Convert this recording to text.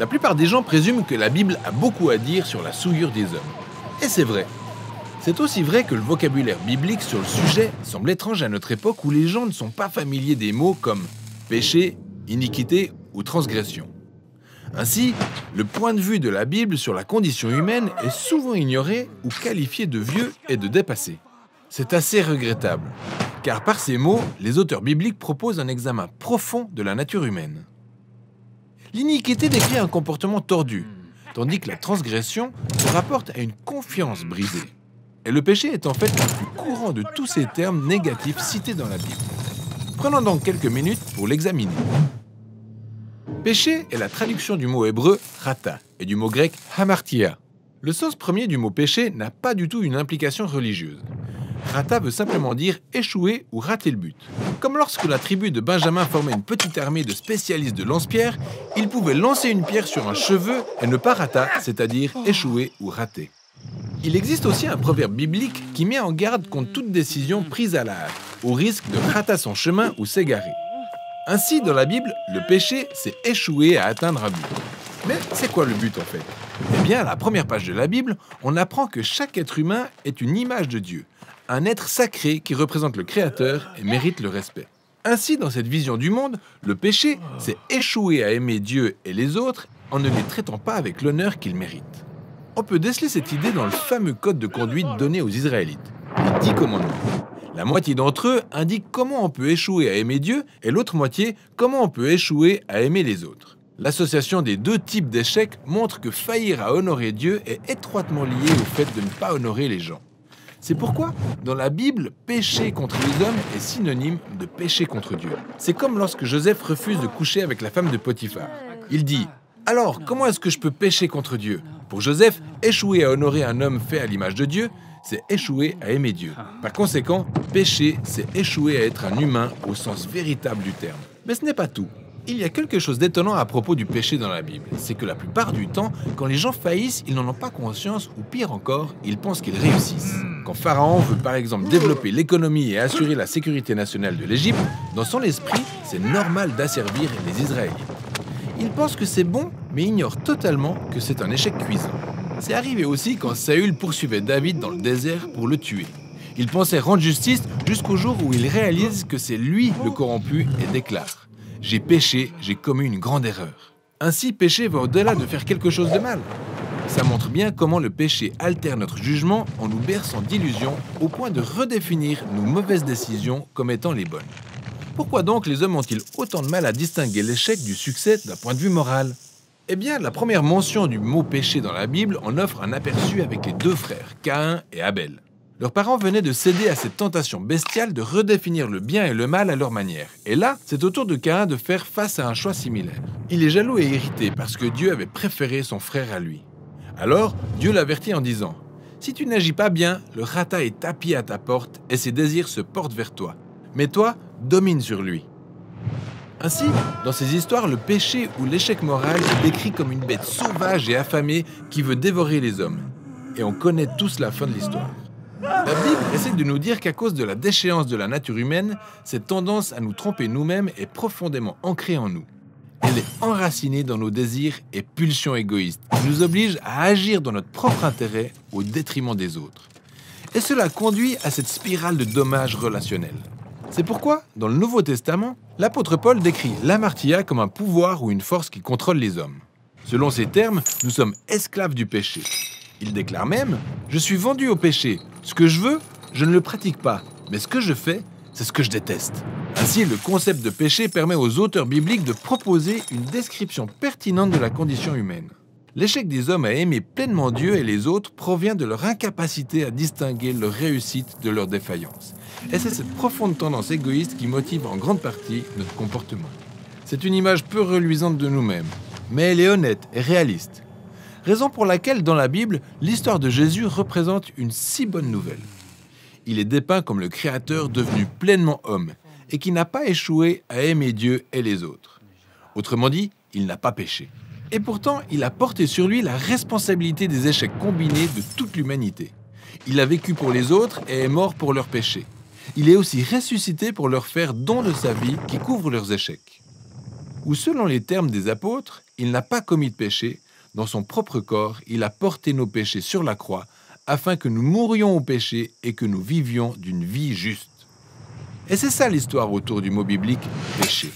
La plupart des gens présument que la Bible a beaucoup à dire sur la souillure des hommes. Et c'est vrai. C'est aussi vrai que le vocabulaire biblique sur le sujet semble étrange à notre époque où les gens ne sont pas familiers des mots comme péché, iniquité ou transgression. Ainsi, le point de vue de la Bible sur la condition humaine est souvent ignoré ou qualifié de vieux et de dépassé. C'est assez regrettable, car par ces mots, les auteurs bibliques proposent un examen profond de la nature humaine. L'iniquité décrit un comportement tordu, tandis que la transgression se rapporte à une confiance brisée. Et le péché est en fait le plus courant de tous ces termes négatifs cités dans la Bible. Prenons donc quelques minutes pour l'examiner. Péché est la traduction du mot hébreu rata et du mot grec hamartia. Le sens premier du mot péché n'a pas du tout une implication religieuse. Rata veut simplement dire échouer ou rater le but. Comme lorsque la tribu de Benjamin formait une petite armée de spécialistes de lance-pierre, ils pouvaient lancer une pierre sur un cheveu et ne pas rata, c'est-à-dire échouer ou rater. Il existe aussi un proverbe biblique qui met en garde contre toute décision prise à la hâte, au risque de rater son chemin ou s'égarer. Ainsi, dans la Bible, le péché, c'est échouer à atteindre un but. Mais c'est quoi le but en fait? Eh bien, à la première page de la Bible, on apprend que chaque être humain est une image de Dieu, un être sacré qui représente le Créateur et mérite le respect. Ainsi, dans cette vision du monde, le péché, c'est échouer à aimer Dieu et les autres en ne les traitant pas avec l'honneur qu'ils méritent. On peut déceler cette idée dans le fameux code de conduite donné aux Israélites, les 10 commandements. La moitié d'entre eux indique comment on peut échouer à aimer Dieu et l'autre moitié comment on peut échouer à aimer les autres. L'association des deux types d'échecs montre que faillir à honorer Dieu est étroitement lié au fait de ne pas honorer les gens. C'est pourquoi, dans la Bible, pécher contre les hommes est synonyme de pécher contre Dieu. C'est comme lorsque Joseph refuse de coucher avec la femme de Potiphar. Il dit « Alors, comment est-ce que je peux pécher contre Dieu ?» Pour Joseph, échouer à honorer un homme fait à l'image de Dieu, c'est échouer à aimer Dieu. Par conséquent, pécher, c'est échouer à être un humain au sens véritable du terme. Mais ce n'est pas tout. Il y a quelque chose d'étonnant à propos du péché dans la Bible. C'est que la plupart du temps, quand les gens faillissent, ils n'en ont pas conscience ou pire encore, ils pensent qu'ils réussissent. Quand Pharaon veut par exemple développer l'économie et assurer la sécurité nationale de l'Égypte, dans son esprit, c'est normal d'asservir les Israélites. Il pense que c'est bon, mais ignore totalement que c'est un échec cuisant. C'est arrivé aussi quand Saül poursuivait David dans le désert pour le tuer. Il pensait rendre justice jusqu'au jour où il réalise que c'est lui le corrompu et déclare « J'ai péché, j'ai commis une grande erreur ». Ainsi, pécher va au-delà de faire quelque chose de mal. Ça montre bien comment le péché altère notre jugement en nous berçant d'illusions au point de redéfinir nos mauvaises décisions comme étant les bonnes. Pourquoi donc les hommes ont-ils autant de mal à distinguer l'échec du succès d'un point de vue moral? Eh bien, la première mention du mot péché dans la Bible en offre un aperçu avec les deux frères, Caïn et Abel. Leurs parents venaient de céder à cette tentation bestiale de redéfinir le bien et le mal à leur manière. Et là, c'est au tour de Caïn de faire face à un choix similaire. Il est jaloux et irrité parce que Dieu avait préféré son frère à lui. Alors, Dieu l'avertit en disant « Si tu n'agis pas bien, le rata est tapis à ta porte et ses désirs se portent vers toi. Mais toi, domine sur lui. » Ainsi, dans ces histoires, le péché ou l'échec moral est décrit comme une bête sauvage et affamée qui veut dévorer les hommes. Et on connaît tous la fin de l'histoire. La Bible essaie de nous dire qu'à cause de la déchéance de la nature humaine, cette tendance à nous tromper nous-mêmes est profondément ancrée en nous. Elle est enracinée dans nos désirs et pulsions égoïstes, qui nous obligent à agir dans notre propre intérêt au détriment des autres. Et cela conduit à cette spirale de dommages relationnels. C'est pourquoi, dans le Nouveau Testament, l'apôtre Paul décrit l'amartia comme un pouvoir ou une force qui contrôle les hommes. Selon ces termes, nous sommes esclaves du péché. Il déclare même « Je suis vendu au péché. Ce que je veux, je ne le pratique pas. Mais ce que je fais, c'est ce que je déteste. » Ainsi, le concept de péché permet aux auteurs bibliques de proposer une description pertinente de la condition humaine. L'échec des hommes à aimer pleinement Dieu et les autres provient de leur incapacité à distinguer leur réussite de leur défaillance. Et c'est cette profonde tendance égoïste qui motive en grande partie notre comportement. C'est une image peu reluisante de nous-mêmes, mais elle est honnête et réaliste. Raison pour laquelle, dans la Bible, l'histoire de Jésus représente une si bonne nouvelle. Il est dépeint comme le Créateur devenu pleinement homme et qui n'a pas échoué à aimer Dieu et les autres. Autrement dit, il n'a pas péché. Et pourtant, il a porté sur lui la responsabilité des échecs combinés de toute l'humanité. Il a vécu pour les autres et est mort pour leurs péchés. Il est aussi ressuscité pour leur faire don de sa vie qui couvre leurs échecs. Ou selon les termes des apôtres, il n'a pas commis de péché. Dans son propre corps, il a porté nos péchés sur la croix, afin que nous mourions au péché et que nous vivions d'une vie juste. Et c'est ça l'histoire autour du mot biblique « péché ».